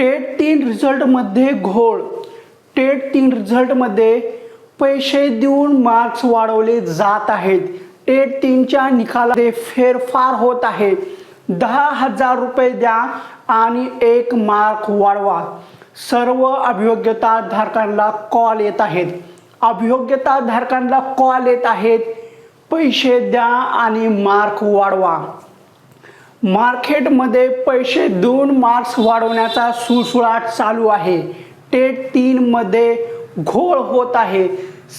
TET 3 रिझल्टमध्ये घोळ. TET 3 रिझल्टमध्ये पैसे देऊन मार्क्स वाढवले जात आहेत. टेट 3च्या निकालामध्ये फेरफार होत आहे. 10,000 रुपये द्या आणि 1 मार्क वाढवा. सर्व अभियोग्यता धारकांना कॉल येत आहेत. अभियोग्यता धारकांना कॉल येत आहेत. पैसे द्या आणि मार्क वाढवा. मार्केटमध्ये पैसे देऊन मार्क्स वाढवण्याचा सुळसुळाट चालू आहे. टेट 3 मध्ये घोळ होत आहे.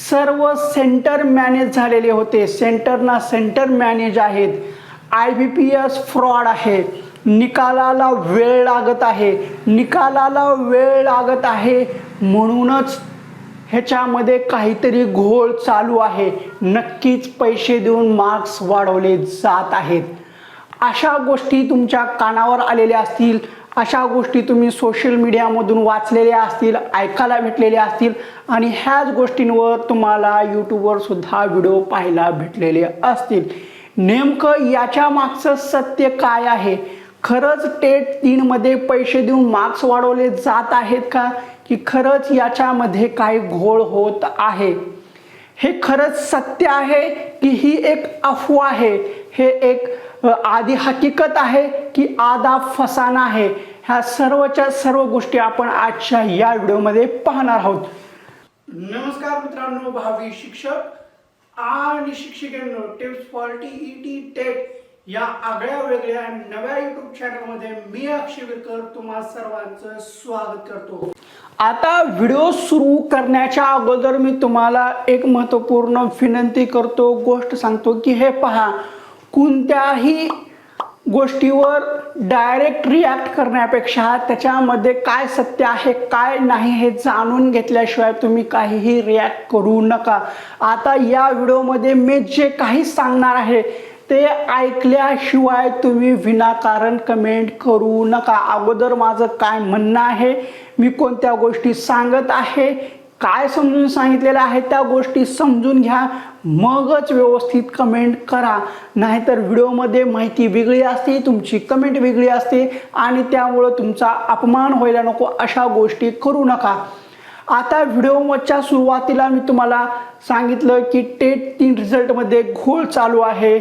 सर्व सेंटर मॅनेज झालेले होते. सेंटर मॅनेज आहेत. IBPS फ्रॉड आहे. निकालाला वेळ लागत आहे. म्हणूनच ह्याच्यामध्ये काहीतरी घोळ चालू आहे. नक्कीच पैसे देऊन मार्क्स वाढवले जात आहेत. अशा गोष्टी तुमच्या कानावर आलेल्या असतील. अशा गोष्टी तुम्ही सोशल मीडियामधून वाचलेल्या असतील, ऐकायला भेटलेल्या असतील आणि ह्याच गोष्टींवर तुम्हाला यूट्यूबवर सुद्धा व्हिडिओ पाहायला भेटलेले असतील. नेमकं याच्या मागचं सत्य काय आहे? खरंच टेट 3 मध्ये पैसे देऊन मार्क्स वाढवले जात आहेत का, की खरंच याच्यामध्ये काही घोळ होत आहे? हे खरंच सत्य आहे की ही एक अफवा आहे? हे एक आधी हकीकत आहे की आधा फसाना आहे? ह्या सर्वच्या सर्व गोष्टी आपण आजच्या या व्हिडिओमध्ये पाहणार आहोत. नमस्कार मित्रांनो, भावी शिक्षक आणि शिक्षिकांनो, टिप्स फॉर TET टेट या आगळ्या वेगळ्या नव्या यूट्यूब चॅनलमध्ये मी अक्षय विरकर तुम्हा सर्वांचं स्वागत करतो. आता व्हिडिओ सुरू करण्याच्या अगोदर मी तुम्हाला एक महत्त्वपूर्ण विनंती करतो, गोष्ट सांगतो की हे पहा, कोणत्याही गोष्टीवर डायरेक्ट रिॲक्ट करण्यापेक्षा त्याच्यामध्ये काय सत्य आहे काय नाही हे जाणून घेतल्याशिवाय तुम्ही काहीही रिॲक्ट करू नका. आता या व्हिडिओमध्ये मी जे काही सांगणार आहे ते ऐकल्याशिवाय तुम्ही विनाकारण कमेंट करू नका. अगोदर माझं काय म्हणणं आहे, मी कोणत्या गोष्टी सांगत आहे, काय समजून सांगितलेलं आहे त्या गोष्टी समजून घ्या, मगच व्यवस्थित कमेंट करा. नाहीतर व्हिडिओमध्ये माहिती वेगळी असते, तुमची कमेंट वेगळी असते आणि त्यामुळं तुमचा अपमान व्हायला नको. अशा गोष्टी करू नका. आता व्हिडिओच्या सुरुवातीला मी तुम्हाला सांगितलं की टेट 3 रिझल्टमध्ये घोळ चालू आहे.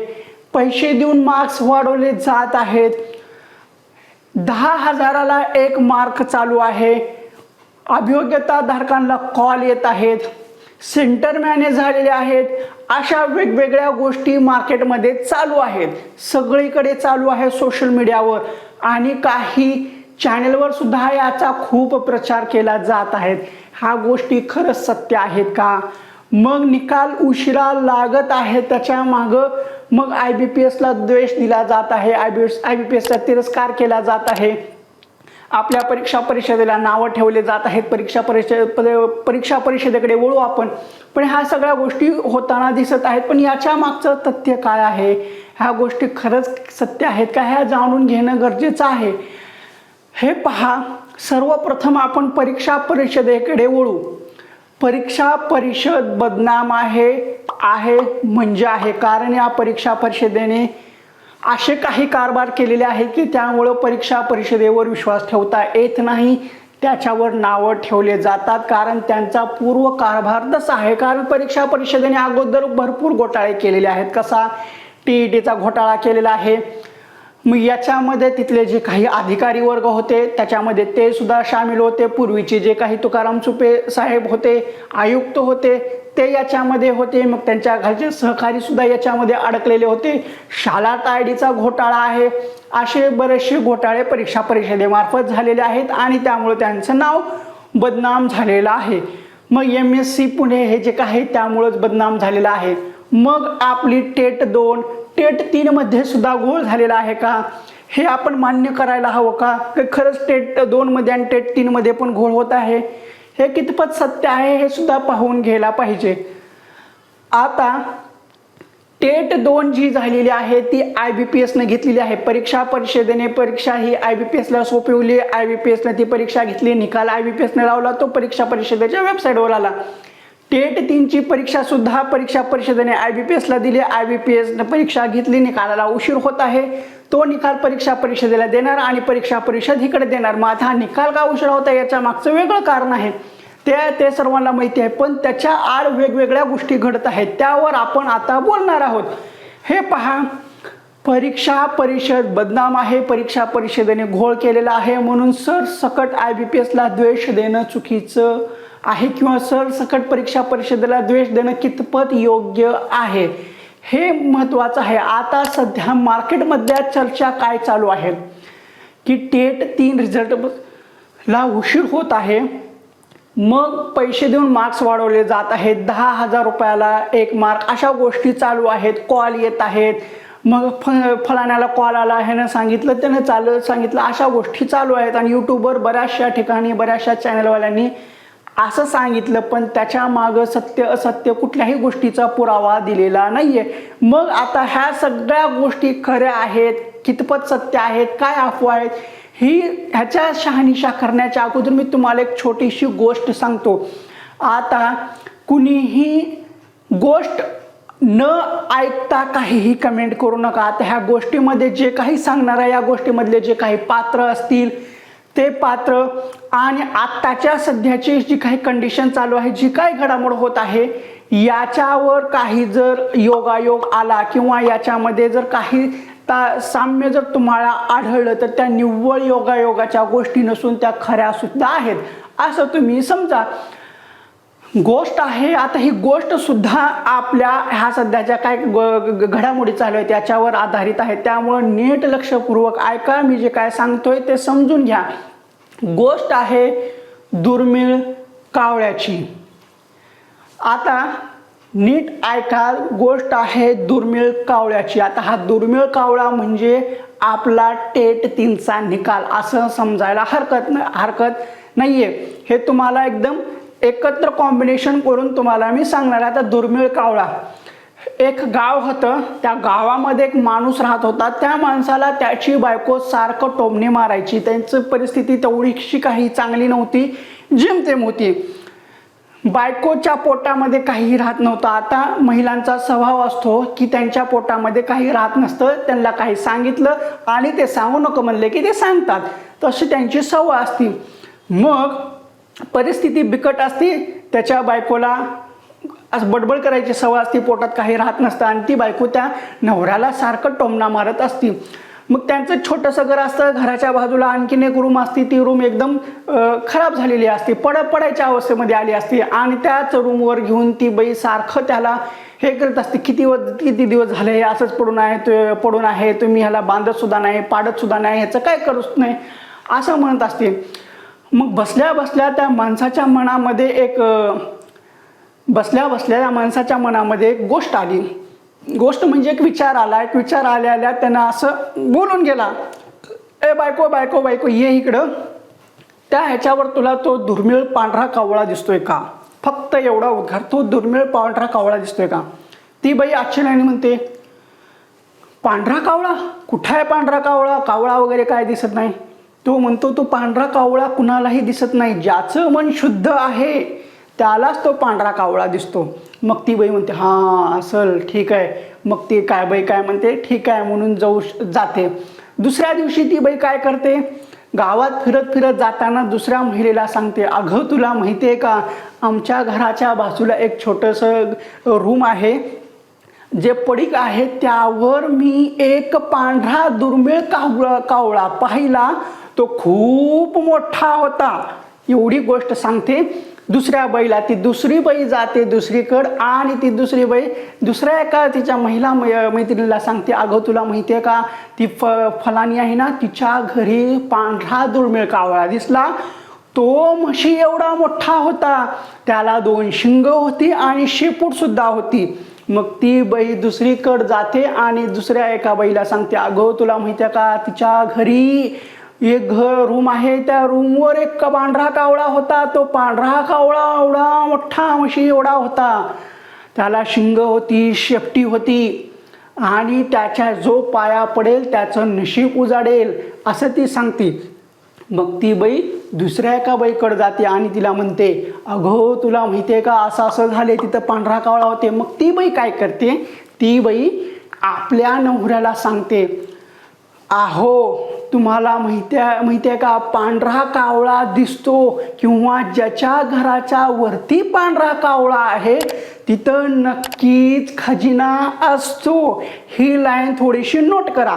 पैसे देऊन मार्क्स वाढवले जात आहेत. 10,000ला 1 मार्क चालू आहे. अभियोग्यता धारकांना कॉल येत आहेत. सेंटर मॅनेज झालेले आहेत. अशा वेगवेगळ्या गोष्टी मार्केटमध्ये चालू आहेत. सगळीकडे चालू आहे सोशल मीडियावर आणि काही चॅनलवर सुद्धा याचा खूप प्रचार केला जात आहे. ह्या गोष्टी खरंच सत्य आहेत का? मग निकाल उशिरा लागत आहे, त्याच्या मागं मग IBPSला द्वेष दिला जात आहे. IBPSचा तिरस्कार केला जात आहे. आपल्या परीक्षा परिषदेला नावं ठेवले जात आहेत. परीक्षा परिषदेकडे वळू आपण. पण ह्या सगळ्या गोष्टी होताना दिसत आहेत. पण याच्या मागचं तथ्य काय आहे? ह्या गोष्टी खरंच सत्य आहेत का? ह्या जाणून घेणं गरजेचं आहे. हे पहा, सर्वप्रथम आपण परीक्षा परिषदेकडे वळू. परीक्षा परिषद बदनाम आहे म्हणजे आहे. कारण या परीक्षा परिषदेने असे काही कारभार केलेले आहे की त्यामुळं परीक्षा परिषदेवर विश्वास ठेवता येत नाही. त्याच्यावर नावं ठेवले जातात कारण त्यांचा पूर्व कारभार तसा आहे. कारण परीक्षा परिषदेने अगोदर भरपूर घोटाळे केलेले आहेत. कसा? TETचा घोटाळा केलेला आहे. मग याच्यामध्ये तिथले जे काही अधिकारी वर्ग होते त्याच्यामध्ये ते सुद्धा सामील होते. पूर्वीचे जे काही तुकाराम चुपे साहेब होते, आयुक्त होते, ते याच्यामध्ये होते. मग त्यांच्या घरचे सहकारी सुद्धा याच्यामध्ये अडकलेले होते. शाला ID चा घोटाळा आहे. असे बरेचसे घोटाळे परीक्षा परिषदेमार्फत झालेले आहेत आणि त्यामुळे त्यांचं नाव बदनाम झालेलं आहे. मग MSc पुणे हे जे काही त्यामुळेच बदनाम झालेलं आहे. मग आपली टेट 3 मध्ये सुद्धा घोळ झालेला आहे का? हे आपण मान्य करायला हवं का? खरंच टेट 2 मध्ये आणि टेट 3 मध्ये पण घोळ होत आहे? हे कितपत सत्य आहे हे सुद्धा पाहून घ्यायला पाहिजे. आता टेट 2 जी झालेली आहे ती IBPSने घेतलेली आहे. परीक्षा परिषदेने परीक्षा ही IBPSला सोपवली. IBPSने ती परीक्षा घेतली. निकाल IBPSने लावला. तो परीक्षा परिषदेच्या वेबसाईटवर आला. टेट 3ची परीक्षा सुद्धा परीक्षा परिषदेने IBPSला दिली. IBPS परीक्षा घेतली, निकालाला उशीर होत आहे. तो निकाल परीक्षा परिषदेला देणार आणि परीक्षा परिषद इकडे देणार. मग आता हा निकाल का उशीर होता याच्या मागचं वेगळं कारण आहे, ते सर्वांना माहिती आहे. पण त्याच्या आड वेगवेगळ्या गोष्टी घडत आहेत, त्यावर आपण आता बोलणार आहोत. हे पहा, परीक्षा परिषद बदनाम आहे. परीक्षा परिषदेने घोळ केलेला आहे, म्हणून सरसकट IBPSला द्वेष देणं चुकीचं आहे किंवा सरसकट परीक्षा परिषदेला द्वेष देणं कितपत योग्य आहे हे महत्त्वाचं आहे. आता सध्या मार्केटमधल्या चर्चा काय चालू आहे की टेट 3 रिझल्टला उशीर होत आहे, मग पैसे देऊन मार्क्स वाढवले जात आहेत. 10,000 रुपयाला 1 मार्क, अशा गोष्टी चालू आहेत. कॉल येत आहेत, मग फलाण्याला कॉल आला, ह्यानं सांगितलं त्यानं सांगितलं, अशा गोष्टी चालू आहेत. आणि यूट्यूबवर बऱ्याचशा ठिकाणी बऱ्याचशा चॅनलवाल्यांनी असं सांगितलं, पण त्याच्या मागं सत्य असत्य कुठल्याही गोष्टीचा पुरावा दिलेला नाहीये. मग आता ह्या सगळ्या गोष्टी खऱ्या आहेत, कितपत सत्य आहेत, काय अफवा आहेत, ह्याच्या शहानिशा करण्याच्या अगोदर मी तुम्हाला एक छोटीशी गोष्ट सांगतो. आता कुणीही गोष्ट न ऐकता काहीही कमेंट करू नका. आता ह्या गोष्टीमध्ये जे काही सांगणार आहे, या गोष्टीमधले जे काही पात्र असतील ते पात्र आणि आत्ताच्या सध्याची जी काही कंडिशन चालू आहे, जी काही घडामोड होत आहे, याच्यावर काही जर योगायोग आला किंवा याच्यामध्ये जर काही साम्य जर तुम्हाला आढळलं तर त्या निव्वळ योगायोगाच्या गोष्टी नसून त्या खऱ्या सुद्धा आहेत असं तुम्ही समजा. गोष्ट आहे, आता ही गोष्ट सुद्धा आपल्या ह्या सध्याच्या काय घडामोडी चालू आहेत त्याच्यावर आधारित आहे. त्यामुळं नीट लक्षपूर्वक ऐका, मी जे काय सांगतोय ते समजून घ्या. गोष्ट आहे दुर्मिळ कावळ्याची. आता नीट ऐका, गोष्ट आहे दुर्मिळ कावळ्याची. आता हा दुर्मिळ कावळा म्हणजे आपला टेट 3चा निकाल असं समजायला हरकत नाहीये. हे तुम्हाला एकदम एकत्र कॉम्बिनेशन करून तुम्हाला मी सांगणार. आता दुर्मिळ कावळा, एक गाव होतं, त्या गावामध्ये एक माणूस राहत होता. त्या माणसाला त्याची बायको सारखं टोमणे मारायची. त्यांची परिस्थिती तेवढीशी काही चांगली नव्हती, जेमतेम होती. बायकोच्या पोटामध्ये काही राहत नव्हतं. आता महिलांचा स्वभाव असतो की त्यांच्या पोटामध्ये काही राहत नसतं, त्यांना काही सांगितलं आणि ते सांगू नको म्हणले की ते सांगतात, तशी त्यांची सवय असती. मग परिस्थिती बिकट असती, त्याच्या बायकोला असं बडबड करायची सवय असते, पोटात काही राहत नसतं आणि ती बायको त्या नवऱ्याला सारखं टोमणा मारत असती. मग त्यांचं छोटंसं घर असतं, घराच्या बाजूला आणखीन एक रूम असते, ती रूम एकदम खराब झालेली असते, पडायच्या अवस्थेमध्ये आली असते आणि त्याच रूमवर घेऊन ती बाई सारखं त्याला हे करत असते, किती दिवस झाले हे असंच पडून आहे, तुम्ही ह्याला बांधत सुद्धा नाही, पाडत सुद्धा नाही, ह्याचं काय करूच नाही असं म्हणत असते. मग बसल्या त्या माणसाच्या मनामध्ये एक माणसाच्या मनामध्ये एक गोष्ट आली. गोष्ट म्हणजे एक विचार आला. एक विचार आल्या त्यानं असं बोलून गेला, ए बायको ये इकडं. त्या ह्याच्यावर तुला तो दुर्मिळ पांढरा कावळा दिसतोय का? फक्त एवढा उद्गार, तो दुर्मिळ पांढरा कावळा दिसतोय का? ती बाई आश्चर्याने म्हणते, पांढरा कावळा? कुठं आहे पांढरा कावळा? कावळा वगैरे काय दिसत नाही. तो म्हणतो, तो पांढरा कावळा कुणालाही दिसत नाही, ज्याचं मन शुद्ध आहे त्यालाच तो पांढरा कावळा दिसतो. मग ती बाई म्हणते, हां असल, ठीक आहे. मग ती बाई काय म्हणते, ठीक आहे म्हणून जाते. दुसऱ्या दिवशी ती बाई काय करते, गावात फिरत जाताना दुसऱ्या महिलेला सांगते, अगं तुला माहिती आहे का, आमच्या घराच्या बाजूला एक छोटंसं रूम आहे, जे पडीक आहे त्यावर मी एक पांढरा दुर्मिळ कावळा पाहिला, तो खूप मोठा होता. एवढी गोष्ट सांगते. दुसऱ्या बाईला, ती दुसरी बाई जाते दुसरीकडं आणि ती दुसरी बाई दुसऱ्या एका तिच्या महिला मैत्रिणीला सांगते, अगं तुला माहिती आहे का, ती फलानी आहे ना, तिच्या घरी पांढरा दुर्मिळ कावळा दिसला, तो म्हशी एवढा मोठा होता, त्याला 2 शिंग होती आणि शेपूट सुद्धा होती. मग ती बाई दुसरीकडे जाते आणि दुसऱ्या एका बाईला सांगते, अगं तुला माहिती आहे का, तिच्या घरी एक रूम आहे, त्या रूमवर एक पांढरा कावळा होता, तो पांढरा कावळा एवढा मोठा म्हशी एवढा होता, त्याला शिंग होती, शेपटी होती आणि त्याच्या जो पाया पडेल त्याचं नशीब उजाडेल असं ती सांगते. मग ती बाई दुसऱ्या एका बाईकडे जाते आणि तिला म्हणते, अगो तुला माहिती आहे का, असं असं झाले, तिथं पांढरा कावळा होते. मग ती बाई काय करते, ती बाई आपल्या नवऱ्याला सांगते, अहो तुम्हाला माहिती आहे का, पांढरा कावळा दिसतो किंवा ज्याच्या घराच्या वरती पांढरा कावळा आहे तिथं नक्कीच खजिना असतो. ही लाईन थोडीशी नोट करा.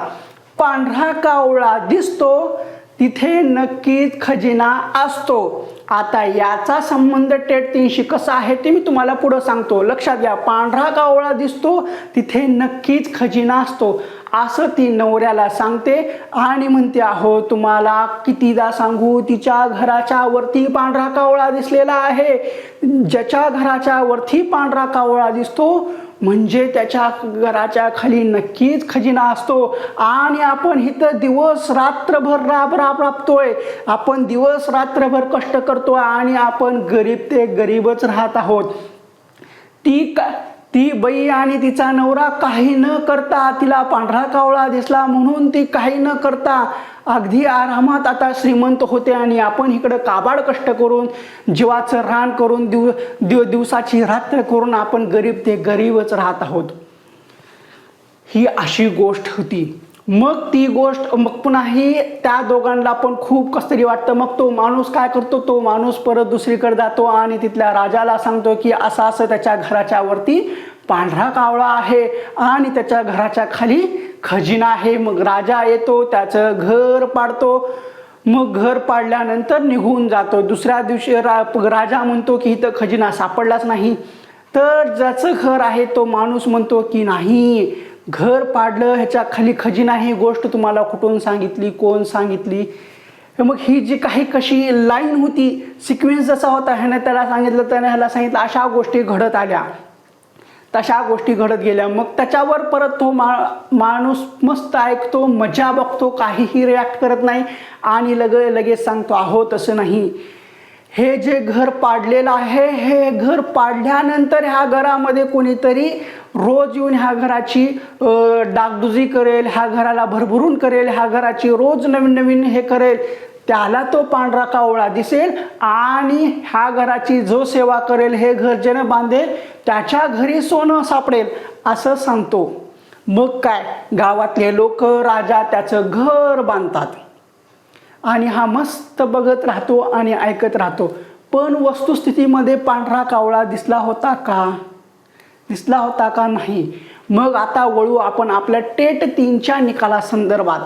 पांढरा कावळा दिसतो तिथे नक्कीच खजिना असतो. आता याचा संबंध टेट 3शी कसा आहे ते मी तुम्हाला पुढे सांगतो. लक्षात घ्या, पांढरा कावळा दिसतो तिथे नक्कीच खजिना असतो असं ती नवऱ्याला सांगते आणि म्हणते, अहो तुम्हाला कितीदा सांगू, तिच्या घराच्या वरती पांढरा कावळा दिसलेला आहे. ज्याच्या घराच्या वरती पांढरा कावळा दिसतो म्हणजे त्याच्या घराच्या खाली नक्कीच खजिना असतो. आणि आपण इथं दिवस रात्रभर राबतोय, आपण दिवस रात्रभर कष्ट करतोय आणि आपण गरीब ते गरीबच राहत आहोत. ती बाई आणि तिचा नवरा काही न करता, तिला पांढरा कावळा दिसला म्हणून ती काही न करता अगदी आरामात आता श्रीमंत होते आणि आपण इकडं काबाड कष्ट करून जीवाचं रान करून दिवसाची रात्र करून आपण गरीब ते गरीबच राहत आहोत. ही अशी गोष्ट होती. मग ती गोष्ट मग पुन्हाही त्या दोघांना पण खूप कसं तरी वाटतं. मग तो माणूस काय करतो, तो माणूस परत दुसरीकडे जातो आणि तिथल्या राजाला सांगतो की असं असं त्याच्या घराच्या वरती पांढरा कावळा आहे आणि त्याच्या घराच्या खाली खजिना आहे. मग राजा येतो, त्याचं घर पाडतो. मग घर पाडल्यानंतर निघून जातो. दुसऱ्या दिवशी राजा म्हणतो की इथं खजिना सापडलाच नाही. तर ज्याचं घर आहे तो माणूस म्हणतो की नाही, घर पाडलं, ह्याच्या खाली खजिना, ही गोष्ट तुम्हाला कुठून सांगितली, कोण सांगितली. मग ही जी काही कशी लाईन होती, सिक्वेन्स जसा होता, ह्याने त्याला सांगितलं, त्याने ह्याला सांगितलं, अशा गोष्टी घडत आल्या, तशा गोष्टी घडत गेल्या. मग त्याच्यावर परत तो माणूस मस्त ऐकतो, मजा बघतो, काहीही रिॲक्ट करत नाही आणि लगेच सांगतो, अहो तसं नाही, हे जे घर पाडलेलं आहे, हे घर पाडल्यानंतर ह्या घरामध्ये कोणीतरी रोज येऊन ह्या घराची डागडुजी करेल, ह्या घराला भरभरून करेल, ह्या घराची रोज नवीन नवीन हे करेल, त्याला तो पांढरा कावळा दिसेल आणि ह्या घराची जो सेवा करेल, हे घर ज्याने बांधेल त्याच्या घरी सोनं सापडेल असं सांगतो. मग काय, गावातले लोक, राजा त्याचं घर बांधतात आणि हा मस्त बघत राहतो आणि ऐकत राहतो. पण वस्तुस्थितीमध्ये पांढरा कावळा दिसला होता का नाही. मग आता वळू आपण आपल्या टेट 3च्या निकालासंदर्भात.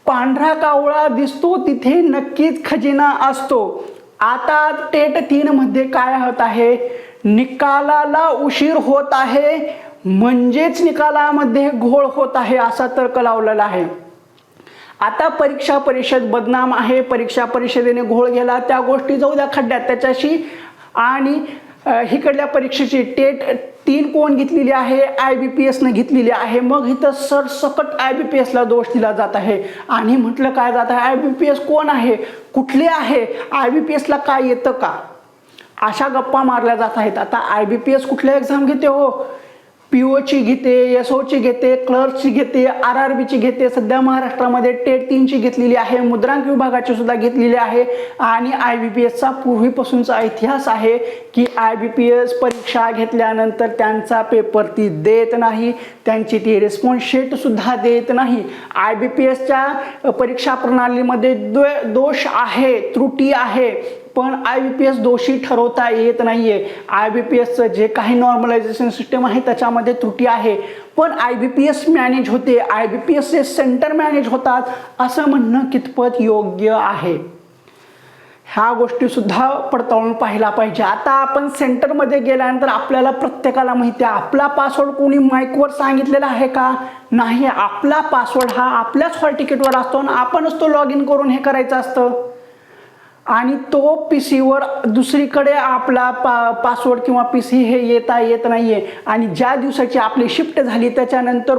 पांढरा कावळा दिसतो तिथे नक्कीच खजिना असतो. आता टेट 3 मध्ये काय होत आहे, निकालाला उशीर होत आहे म्हणजेच निकालामध्ये घोळ होत आहे असा तर्क लावलेला आहे. आता परीक्षा परिषद बदनाम आहे, परीक्षा परिषदेने घोळ गेला, त्या गोष्टी जाऊ द्या खड्ड्यात त्याच्याशी. आणि हिकडल्या परीक्षेची टेट 3 कोण घेतलेली आहे, IBPSने घेतलेली आहे. मग इथं सरसकट IBPSला दोष दिला जात आहे आणि म्हटलं काय जात आहे, IBPS कोण आहे, कुठले आहे, IBPSला काय येतं का, अशा गप्पा मारल्या जात आहेत. आता IBPS कुठल्या एक्झाम घेते हो, POची घेते, SOची घेते, क्लर्कची घेते, RRBची घेते. सध्या महाराष्ट्रामध्ये टेट 3ची घेतलेली आहे, मुद्रांक विभागाची सुद्धा घेतलेली आहे. आणि IBPSचा पूर्वीपासूनचा इतिहास आहे की IBPS परीक्षा घेतल्यानंतर त्यांचा पेपर ती देत नाही, त्यांची ती रिस्पॉन्स शीट सुद्धा देत नाही. IBPSच्या परीक्षा प्रणालीमध्ये दोष आहे, त्रुटी आहे, पण IBPS दोषी ठरवता येत नाहीये. IBPSचं जे काही नॉर्मलायझेशन सिस्टम आहे त्याच्यामध्ये त्रुटी आहे, पण IBPS मॅनेज होते, IBPSचे सेंटर मॅनेज होतात असं म्हणणं कितपत योग्य आहे, ह्या गोष्टी सुद्धा पडताळून पाहायला पाहिजे. आता आपण सेंटरमध्ये गेल्यानंतर आपल्याला प्रत्येकाला माहिती आहे आपला पासवर्ड कोणी माईकवर सांगितलेला आहे का, नाही. आपला पासवर्ड हा आपल्याच हॉल तिकीटवर असतो आणि आपणच तो लॉग इन करून हे करायचं असतं आणि तो PC वर दुसरीकडे आपला पासवर्ड किंवा PC हे येत नाहीये. आणि ज्या दिवसाची आपली शिफ्ट झाली त्याच्यानंतर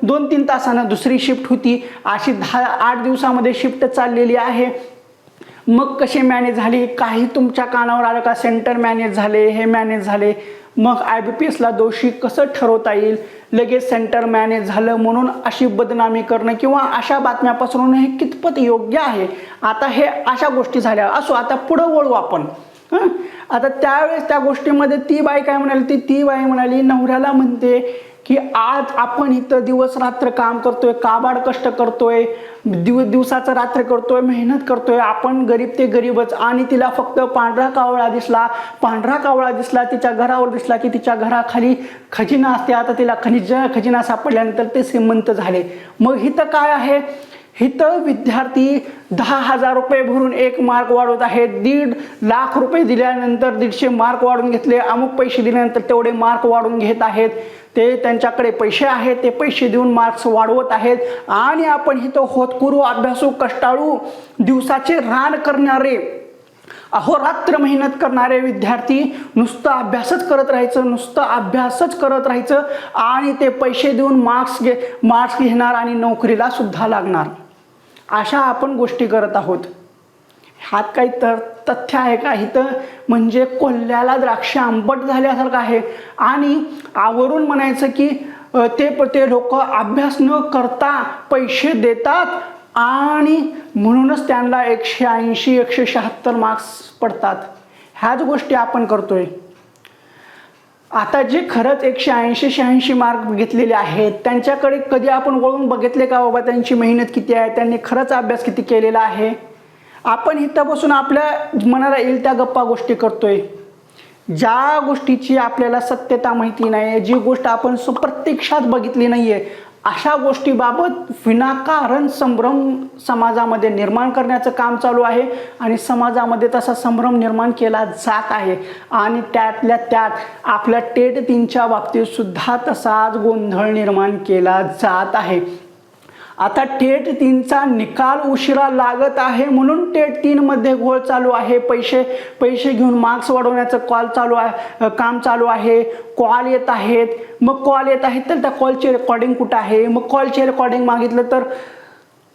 2-3 तासानं दुसरी शिफ्ट होती, अशी 8 दिवसामध्ये शिफ्ट चाललेली आहे. मग कसे मॅनेज झाली, काही तुमच्या कानावर आलं का, सेंटर मॅनेज झाले, हे मॅनेज झाले. मग IBPSला दोषी कसं ठरवता येईल, लगेच सेंटर मॅनेज झालं म्हणून अशी बदनामी करणं किंवा अशा बातम्यापासून हे कितपत योग्य आहे. आता हे अशा गोष्टी झाल्या असो, आता पुढं वळू आपण. आता त्यावेळेस त्या गोष्टीमध्ये ती बाई काय म्हणाली, ती बाई म्हणाली नवऱ्याला म्हणते की आज आपण इथं दिवस रात्र काम करतोय, काबाड कष्ट करतोय, दिवसाचं रात्र करतोय, मेहनत करतोय, आपण गरीब ते गरीबच. आणि तिला फक्त पांढरा कावळा दिसला तिच्या घरावर दिसला की तिच्या घराखाली खजिना असते. आता तिला खजिना सापडल्यानंतर ते श्रीमंत झाले. मग इथं काय आहे, इथं विद्यार्थी 10,000 रुपये भरून 1 मार्क वाढवत आहेत. 1.5 लाख रुपये दिल्यानंतर 150 मार्क वाढून घेतले, अमुक पैसे दिल्यानंतर तेवढे मार्क वाढून घेत आहेत. ते त्यांच्याकडे पैसे आहेत, ते पैसे देऊन मार्क्स वाढवत आहेत. आणि आपण इथं होतकुरू, अभ्यासू, कष्टाळू, दिवसाचे रान करणारे, अहोरात्र मेहनत करणारे विद्यार्थी नुसतं अभ्यासच करत राहायचं आणि ते पैसे देऊन मार्क्स घेणार आणि नोकरीला सुद्धा लागणार. अशा आपण गोष्टी करत आहोत. ह्यात काही तथ्य आहे का? इथं म्हणजे कोल्ह्याला द्राक्ष आंबट झाल्यासारखं आहे. आणि आवरून म्हणायचं की ते लोक अभ्यास न करता पैसे देतात आणि म्हणूनच त्यांना 180 176 मार्क्स पडतात. ह्याच गोष्टी आपण करतोय. आता जे खरंच 180-86 मार्क घेतलेले आहेत त्यांच्याकडे कधी आपण वळून बघितले का बाबा त्यांची मेहनत किती आहे, त्यांनी खरंच अभ्यास किती केलेला आहे? आपण इथं बसून आपल्या मनाला येईल त्या गप्पा गोष्टी करतोय. ज्या गोष्टीची आपल्याला सत्यता माहिती नाही, जी गोष्ट आपण प्रत्यक्षात बघितली नाहीये, अशा गोष्टीबाबत विनाकारण संभ्रम समाजामध्ये निर्माण करण्याचं काम चालू आहे. आणि समाजामध्ये तसा संभ्रम निर्माण केला जात आहे. आणि त्यातल्या त्यात आपल्या टेट 3च्या बाबतीत सुद्धा तसाच गोंधळ निर्माण केला जात आहे. आता टेट 3चा निकाल उशिरा लागत आहे म्हणून टेट 3 मध्ये घोळ चालू आहे. पैसे घेऊन मार्क्स वाढवण्याचं काम चालू आहे. कॉल येत आहेत. मग कॉल येत आहेत तर त्या कॉलचे रेकॉर्डिंग कुठं आहे? मग कॉलचे रेकॉर्डिंग मागितलं तर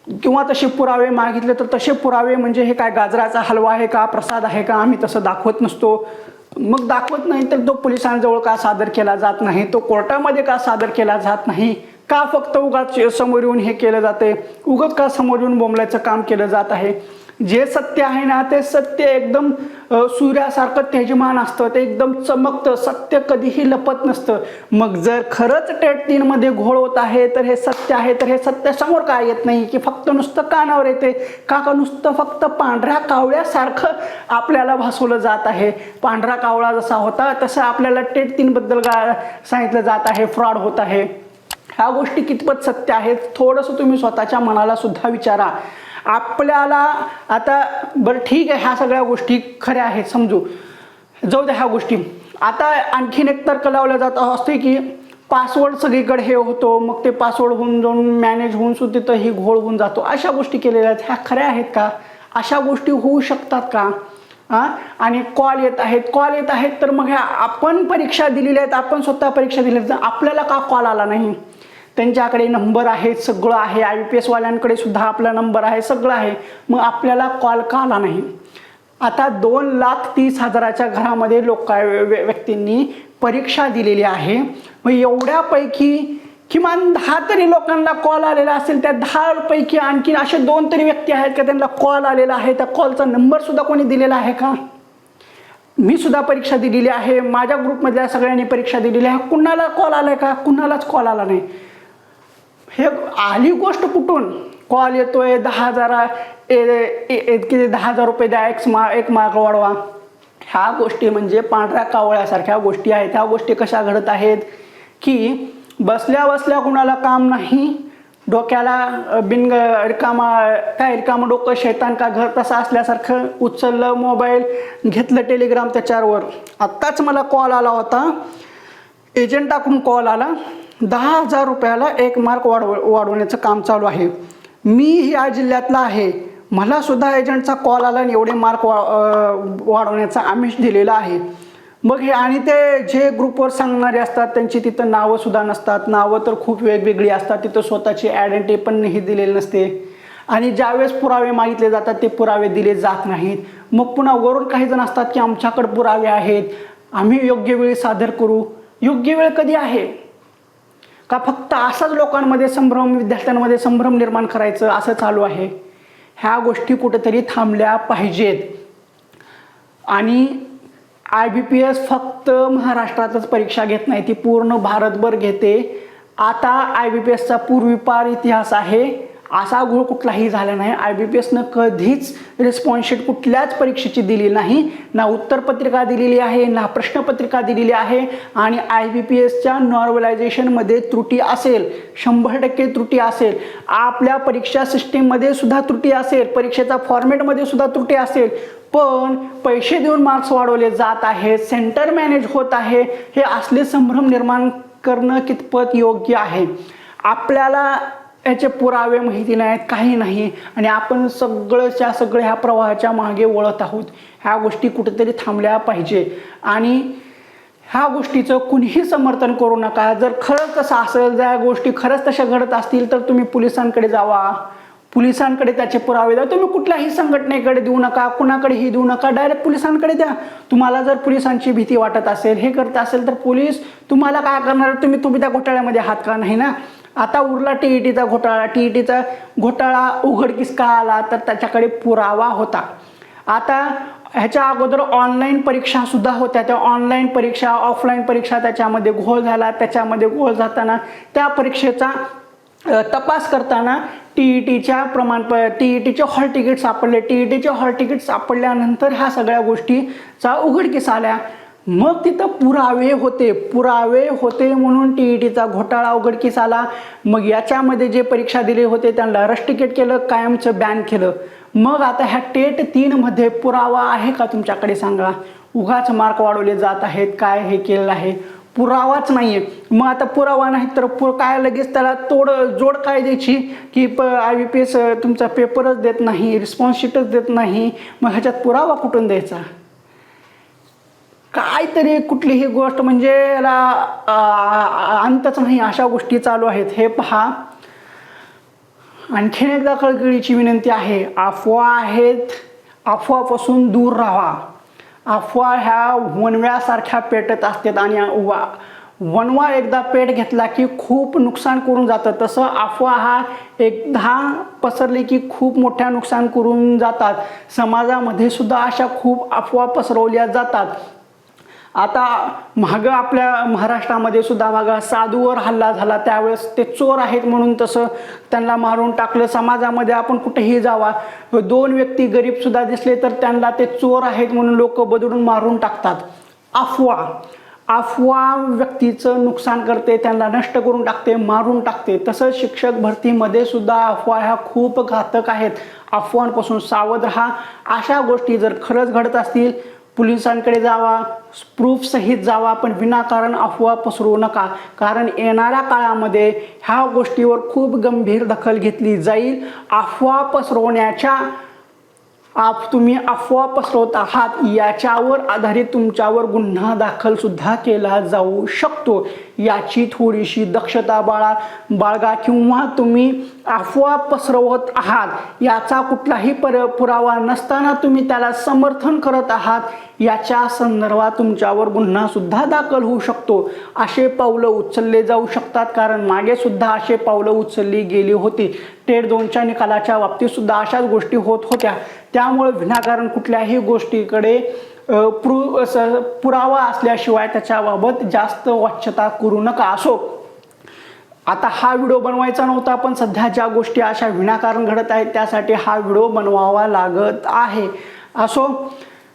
किंवा तसे पुरावे मागितले तर तसे पुरावे म्हणजे हे काय गाजराचा हलवा आहे का, प्रसाद आहे का? आम्ही तसं दाखवत नसतो. मग दाखवत नाही तर तो पोलिसांजवळ का सादर केला जात नाही, तो कोर्टामध्ये का सादर केला जात नाही का? फक्त उगाच समोर येऊन हे केलं जाते, उगाच का समोर येऊन बोंबलायचं काम केलं जात आहे? जे सत्य आहे ना ते सत्य एकदम सूर्यासारखं तेजमान असतं, ते एकदम चमकतं. सत्य कधीही लपत नसतं. मग जर खरंच टेट 3 मध्ये घोळ होत आहे तर हे सत्य आहे, तर हे सत्य समोर काय येत नाही की फक्त नुसतं कानावर येते का? नुसतं फक्त पांढऱ्या कावळ्यासारखं आपल्याला भासवलं जात आहे. पांढरा कावळा जसा होता तसं आपल्याला टेट 3 बद्दल सांगितलं जात आहे, फ्रॉड होत आहे. ह्या गोष्टी कितपत सत्य आहेत थोडंसं तुम्ही स्वतःच्या मनाला सुद्धा विचारा. आपल्याला आता बरं ठीक आहे, ह्या सगळ्या गोष्टी खऱ्या आहेत, समजू, जाऊ द्या ह्या गोष्टी. आता आणखीन एक तर्क लावला जात असते की पासवर्ड सगळीकडे हे होतो, मग ते पासवर्ड होऊन जाऊन मॅनेज होऊन सुद्धा तिथं ही घोळ होऊन जातो. अशा गोष्टी केलेल्या आहेत, ह्या खऱ्या आहेत का? अशा गोष्टी होऊ शकतात का? आणि कॉल येत आहेत तर मग ह्या आपण परीक्षा दिलेल्या आहेत, आपण स्वतः परीक्षा दिल्या आहेत, आपल्याला का कॉल आला नाही? त्यांच्याकडे नंबर आहे, सगळं आहे, IBPS वाल्यांकडे सुद्धा आपला नंबर आहे, सगळं आहे, मग आपल्याला कॉल का आला नाही? आता 2,30,000च्या घरामध्ये व्यक्तींनी परीक्षा दिलेली आहे. मग एवढ्यापैकी किमान 10 तरी लोकांना कॉल आलेला असेल. त्या 10 पैकी आणखी असे 2 तरी व्यक्ती आहेत का त्यांना कॉल आलेला आहे? त्या कॉलचा नंबर सुद्धा कोणी दिलेला आहे का? मी सुद्धा परीक्षा दिलेली आहे, माझ्या ग्रुपमधल्या सगळ्यांनी परीक्षा दिलेली आहे. कुणाला कॉल आलाय का? कुणालाच कॉल आला नाही. हे आली गोष्ट कुठून? कॉल येतोय 10,000 रुपये द्या, 1 मार्क वाढवा. ह्या गोष्टी म्हणजे पांढऱ्या कावळ्यासारख्या गोष्टी आहेत. ह्या गोष्टी कशा घडत आहेत की बसल्या कुणाला काम नाही, डोक्याला रिकामं डोकं शैतान का घर तसं असल्यासारखं उचललं मोबाईल, घेतलं टेलिग्राम त्याच्यावर. आत्ताच मला कॉल आला होता, एजंटाकडून कॉल आला, 10,000 रुपयाला 1 मार्क वाढवण्याचं काम चालू आहे. मी या जिल्ह्यातला आहे, मला सुद्धा एजंटचा कॉल आला आणि एवढे मार्क वाढवण्याचा आमिष दिलेला आहे. मग हे आणि ते जे ग्रुपवर सांगणारे असतात त्यांची तिथं नावं सुद्धा नसतात, नावं तर खूप वेगवेगळी असतात, तिथं स्वतःची आयडेंटिटी पण ही दिलेली नसते. आणि ज्यावेळेस पुरावे मागितले जातात ते पुरावे दिले जात नाहीत. मग पुन्हा वरून काही जण असतात की आमच्याकडे पुरावे आहेत, आम्ही योग्य वेळी सादर करू. योग्य वेळ कधी आहे का फक्त असाच लोकांमध्ये संभ्रम, विद्यार्थ्यांमध्ये संभ्रम निर्माण करायचं असं चालू आहे? ह्या गोष्टी कुठेतरी थांबल्या पाहिजेत. आणि IBPS फक्त महाराष्ट्रातच परीक्षा घेत नाही, ती पूर्ण भारतभर घेते. आता IBPSचा पूर्वीपार इतिहास आहे, असा घोळ कुठलाही झाला नाही. IBPSनं कधीच रिस्पॉन्स शीट कुठल्याच परीक्षेची दिली नाही, ना उत्तरपत्रिका दिलेली आहे, ना प्रश्नपत्रिका दिलेली आहे. आणि IBPSच्या नॉर्मलायझेशनमध्ये त्रुटी असेल, 100% त्रुटी असेल. आपल्या परीक्षा सिस्टीममध्ये सुद्धा त्रुटी असेल, परीक्षेचा फॉर्मॅटमध्ये सुद्धा त्रुटी असेल. पण पैसे देऊन मार्क्स वाढवले जात आहेत, सेंटर मॅनेज होत आहे. हे असले संभ्रम निर्माण करणं कितपत योग्य आहे? आपल्याला याचे पुरावे माहिती नाहीत, काही नाही, आणि आपण सगळ्या ह्या प्रवाहाच्या मागे वळत आहोत. ह्या गोष्टी कुठेतरी थांबल्या पाहिजे. आणि ह्या गोष्टीचं कुणीही समर्थन करू नका. जर खरंच तसं असेल, ज्या गोष्टी खरंच तशा घडत असतील तर तुम्ही पोलिसांकडे जावा, पोलिसांकडे त्याचे पुरावे द्या. तुम्ही कुठल्याही संघटनेकडे देऊ नका, कुणाकडेही देऊ नका, डायरेक्ट पोलिसांकडे द्या. तुम्हाला जर पोलिसांची भीती वाटत असेल, हे करत असेल, तर पोलीस तुम्हाला काय करणार? तुम्ही त्या घोटाळ्यामध्ये हात का नाही ना. आता उरला TETचा घोटाळा. TETचा घोटाळा उघडकीस का आला? तर त्याच्याकडे पुरावा होता. आता ह्याच्या अगोदर ऑनलाईन परीक्षा सुद्धा होत्या. त्या ऑनलाईन परीक्षा, ऑफलाईन परीक्षा त्याच्यामध्ये घोळ झाला. त्याच्यामध्ये घोळ जाताना त्या परीक्षेचा तपास करताना TETचे हॉल तिकीट सापडले. TETचे हॉल तिकीट सापडल्यानंतर ह्या सगळ्या गोष्टीचा उघडकीस आल्या. मग तिथं पुरावे होते म्हणून TETचा घोटाळा उघडकीस आला. मग याच्यामध्ये जे परीक्षा दिले होते त्यांना रश तिकीट केलं, कायमचं बॅन केलं. मग आता ह्या टेट 3 मध्ये पुरावा आहे का तुमच्याकडे? सांगा. उगाच मार्क वाढवले जात आहेत, काय हे केलेलं आहे? पुरावाच नाहीये. मग आता पुरावा नाही तर काय लगेच त्याला जोड काय द्यायची की IBPS तुमचा पेपरच देत नाही, रिस्पॉन्स शीटच देत नाही, मग ह्याच्यात पुरावा कुठून द्यायचा? काहीतरी कुठलीही गोष्ट म्हणजे याला अंतच नाही, अशा गोष्टी चालू आहेत. हे पहा, आणखीन एकदा कळकळीची विनंती आहे. अफवा आहेत, अफवापासून दूर राहा. अफवा ह्या वणव्यासारख्या पेटत असतात आणि वणवा एकदा पेट घेतला की खूप नुकसान करून जातं. तसं अफवा हा एकदा पसरली की खूप मोठ्या नुकसान करून जातात. समाजामध्ये सुद्धा अशा खूप अफवा पसरवल्या जातात. आता मागं आपल्या महाराष्ट्रामध्ये सुद्धा बघा, साधूवर हल्ला झाला, त्यावेळेस ते चोर आहेत म्हणून तसं त्यांना मारून टाकलं. समाजामध्ये आपण कुठेही जावा, 2 व्यक्ती गरीब सुद्धा दिसले तर त्यांना ते चोर आहेत म्हणून लोक बदलून मारून टाकतात. अफवा व्यक्तीचं नुकसान करते, त्यांना नष्ट करून टाकते, मारून टाकते. तसंच शिक्षक भरतीमध्ये सुद्धा अफवा ह्या खूप घातक आहेत. अफवांपासून सावध राहा. अशा गोष्टी जर खरंच घडत असतील, पोलिसांकडे जावा, प्रूफ सहित जावा, पण विनाकारण अफवा पसरवू नका. कारण येणाऱ्या काळामध्ये ह्या गोष्टीवर खूप गंभीर दखल घेतली जाईल. अफवा पसरवण्याच्या तुम्ही अफवा पसरवत आहात याच्यावर आधारित तुमच्यावर गुन्हा दाखल सुद्धा केला जाऊ शकतो. याची थोडीशी दक्षता बाळगा. किंवा तुम्ही अफवा पसरवत आहात याचा कुठलाही पुरावा नसताना तुम्ही त्याला समर्थन करत आहात याच्या संदर्भात तुमच्यावर गुन्हा सुद्धा दाखल होऊ शकतो. असे पावलं उचलले जाऊ शकतात, कारण मागे सुद्धा असे पावलं उचलली गेली होती. टेट 2च्या निकालाच्या बाबतीत सुद्धा अशाच गोष्टी होत होत्या. त्यामुळे विनाकारण कुठल्याही गोष्टीकडे पुरावा असल्याशिवाय त्याच्याबाबत जास्त वाच्यता करू नका. असो, आता हा व्हिडिओ बनवायचा नव्हता, पण सध्या ज्या गोष्टी अशा विनाकारण घडत आहेत त्यासाठी हा व्हिडिओ बनवावा लागत आहे. असो,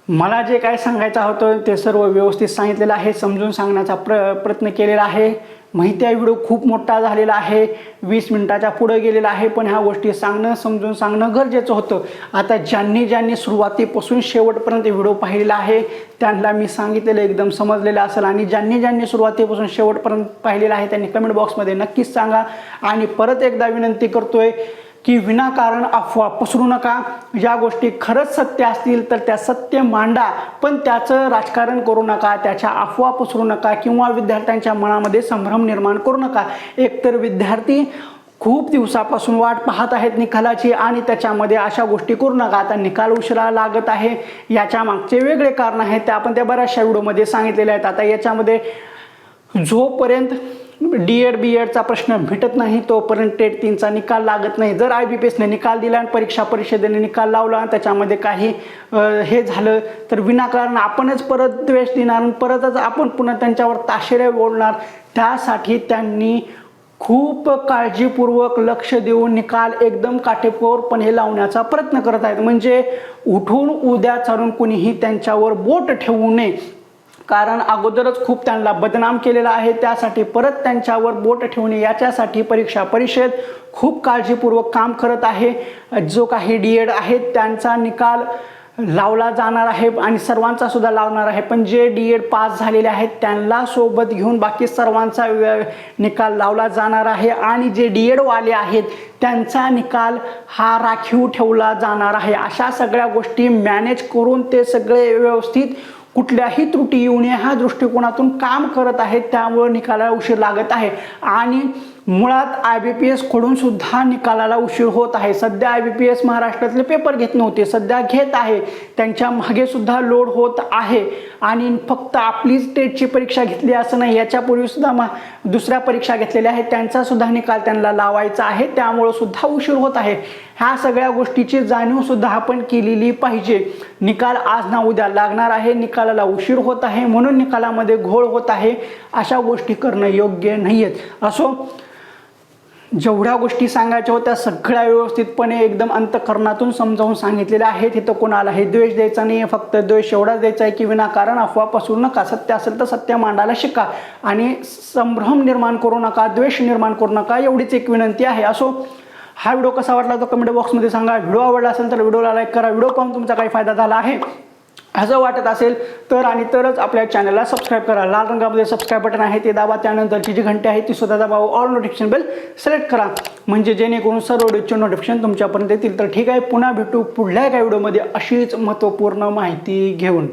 मला जे काय सांगायचं होतं ते सर्व व्यवस्थित सांगितलेलं आहे, समजून सांगण्याचा प्रयत्न केलेला आहे. माहिती आहे व्हिडिओ खूप मोठा झालेला आहे, 20 मिनिटाच्या पुढे गेलेला आहे, पण ह्या गोष्टी समजून सांगणं गरजेचं होतं. आता ज्यांनी सुरुवातीपासून शेवटपर्यंत व्हिडिओ पाहिलेला आहे त्यांना मी सांगितलेलं एकदम समजलेलं असेल. आणि ज्यांनी सुरुवातीपासून शेवटपर्यंत पाहिलेलं आहे त्यांनी कमेंट बॉक्समध्ये नक्कीच सांगा. आणि परत एकदा विनंती करतोय की विनाकारण अफवा पसरू नका. ज्या गोष्टी खरंच सत्य असतील तर त्या सत्य मांडा, पण त्याचं राजकारण करू नका, त्याच्या अफवा पसरू नका किंवा विद्यार्थ्यांच्या मनामध्ये संभ्रम निर्माण करू नका. एकतर विद्यार्थी खूप दिवसापासून वाट पाहत आहेत निकालाची आणि त्याच्यामध्ये अशा गोष्टी करू नका. आता निकाल उशिरा लागत आहे, याच्या मागचे वेगळे कारण आहेत, ते आपण त्या बऱ्याचशा व्हिडिओमध्ये सांगितलेले आहेत. आता याच्यामध्ये जोपर्यंत D.Ed. B.Edचा प्रश्न भेटत नाही तोपर्यंत टेट 3चा निकाल लागत नाही. जर IBPSने निकाल दिला आणि परीक्षा परिषदेने निकाल लावला आणि त्याच्यामध्ये काही हे झालं तर विनाकारण आपणच परत द्वेष देणार, परतच आपण पुन्हा त्यांच्यावर ताशेरे बोलणार. त्यासाठी त्यांनी खूप काळजीपूर्वक लक्ष देऊन निकाल एकदम काटेकोरपणे लावण्याचा प्रयत्न करत आहेत. म्हणजे उठून उद्या चालून कुणीही त्यांच्यावर बोट ठेवू नये, कारण अगोदरच खूप त्यांना बदनाम केलेला आहे. त्यासाठी परत त्यांच्यावर बोट ठेवणे याच्यासाठी परीक्षा परिषद खूप काळजीपूर्वक काम करत आहे. जो काही D.Ed. आहेत त्यांचा निकाल लावला जाणार आहे आणि सर्वांचा सुद्धा लावणार आहे. पण जे D.Ed. पास झालेले आहेत त्यांना सोबत घेऊन बाकी सर्वांचा निकाल लावला जाणार आहे आणि जे D.Ed. वाले आहेत त्यांचा निकाल हा राखीव ठेवला जाणार आहे. अशा सगळ्या गोष्टी मॅनेज करून ते सगळे व्यवस्थित कुठल्याही त्रुटी येऊ नये ह्या दृष्टिकोनातून काम करत आहेत. त्यामुळे निकालाला उशीर लागत आहे आणि मुळात IBPS कडून सुद्धा निकालाला उशीर होत आहे. सध्या IBPS महाराष्ट्रातले पेपर घेत नव्हते, सध्या घेत आहे. त्यांच्या मागे सुद्धा लोड होत आहे आणि फक्त आपलीच टेटची परीक्षा घेतली असं नाही, याच्यापूर्वी सुद्धा दुसऱ्या परीक्षा घेतलेल्या आहेत त्यांचा सुद्धा निकाल त्यांना लावायचा आहे. त्यामुळे सुद्धा उशीर होत आहे. ह्या सगळ्या गोष्टीची जाणीव सुद्धा आपण केलेली पाहिजे. निकाल आज ना उद्या लागणार आहे, निकालाला उशीर होत आहे म्हणून निकालामध्ये घोळ होत आहे, अशा गोष्टी करणं योग्य नाही आहेत. असो, जेवढ्या गोष्टी सांगायच्या होत्या सगळ्या व्यवस्थितपणे एकदम अंतःकरणातून समजावून सांगितलेल्या आहेत. तिथं कोणालाही द्वेष द्यायचा नाही, फक्त द्वेष एवढाच द्यायचा आहे की विनाकारण अफवा पसरू नका. सत्य असेल तर सत्य मांडायला शिका आणि संभ्रम निर्माण करू नका, द्वेष निर्माण करू नका, एवढीच एक विनंती आहे. असो, हा व्हिडिओ कसा वाटला तो कमेंट बॉक्समध्ये सांगा. व्हिडिओ आवडला असेल तर व्हिडिओला लाईक करा. व्हिडिओ पाहून तुमचा काही फायदा झाला आहे असं वाटत असेल तर आणि तरच आपल्या चॅनलला सबस्क्राईब करा. लाल रंगामध्ये सबस्क्राईब बटन आहे ते दाबा, त्यानंतरची जी घंटी आहे ती सुद्धा दाबा, ऑल नोटिफिकेशन बेल सिलेक्ट करा, म्हणजे जेणेकरून सर्व व्हिडिओचे नोटिफिकेशन तुमच्यापर्यंत येतील. तर ठीक आहे, पुन्हा भेटू पुढल्या एका व्हिडिओमध्ये अशीच महत्त्वपूर्ण माहिती घेऊन.